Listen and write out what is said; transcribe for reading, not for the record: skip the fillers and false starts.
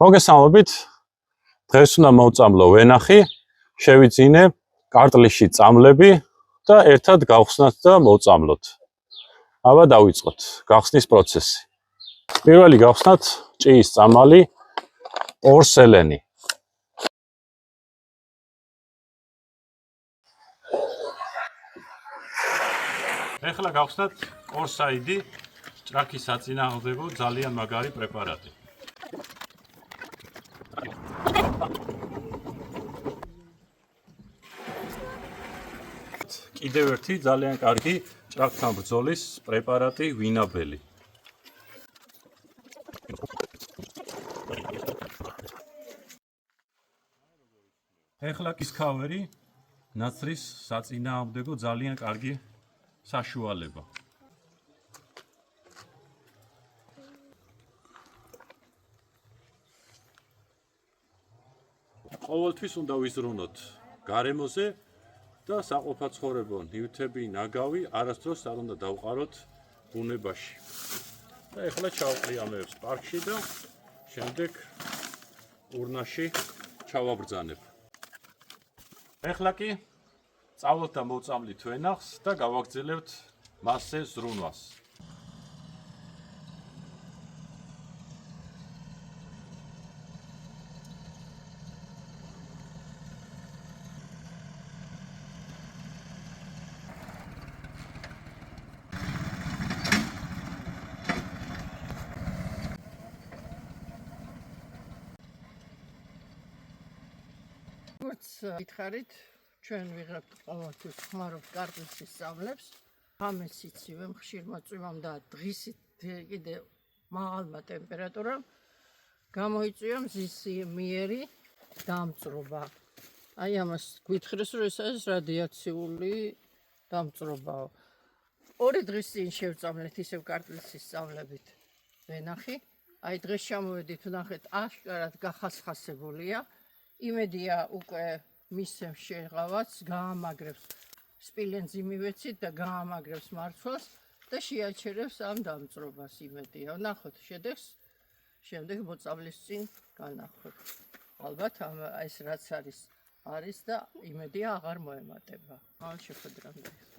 მოგესალმებით. დღეს უნდა მოვწამლო ვენახი, შევიძინე კარტლიში წამლები და ერთად გავხსნათ და მოვწამლოთ. აბა დავიწყოთ გავხსნის პროცესი. პირველი გავხსნათ ჭიის წამალი ორსელენი. ეხლა გავხსნათ ორსაიდი ჭრაქის საწინააღმდეგო ძალიან მაგარი პრეპარატი. კიდევ ერთი ძალიან კარგი ჭრაქთან ბრძოლის პრეპარატი ვინაბელი. ეხლა კისქავერი ნაცრის საწინააღმდეგო ძალიან კარგი საშუალება. ყოველთვის უნდა ვიზრუნოთ გარემოზე და საყოფაცხოვრებო ნივთები, ნაგავი არასდროს არ უნდა დავყაროთ ბუნებაში. და ეხლა ჩავყრიამებს პარკში და შემდეგ ურნაში ჩავაბრძანებ. ეხლა კი წავლოთ და მოვწამლით ვენახს და გავაგრძელებთ მასზე ზრუნვას. გითხარით, ჩვენ ვიღებთ ყოველთვის ხმარობთ კარტლის სწავლებს. ღამეს იცივემ ხშირ მოწვიმამ და დღისით კიდე მაღალმა ტემპერატურამ გამოიწვია მზის მიერი დამწრობა. აი ამას გითხრეს, რომ ეს არის რადიაციული დამწრობაო. 2 დღის წინ შევწამლეთ ისევ კარტლის სწავლებით ვენახი. აი დღეს ჩამოვედით, ვნახეთ აშკარად გახასხასებულია. იმედია უკვე მისცემს შეღავაც, გაამაგრებს სპილენძი მივეცით და გაამაგრებს მარცვალს და შეაჩერებს ამ დამწრობას იმედია. ვნახოთ შედეგს, შემდეგ მოწამლის წინ განახოთ. ალბათ ეს რაც არის და იმედია აღარ მოემატება. ამ შეხვედრამდე.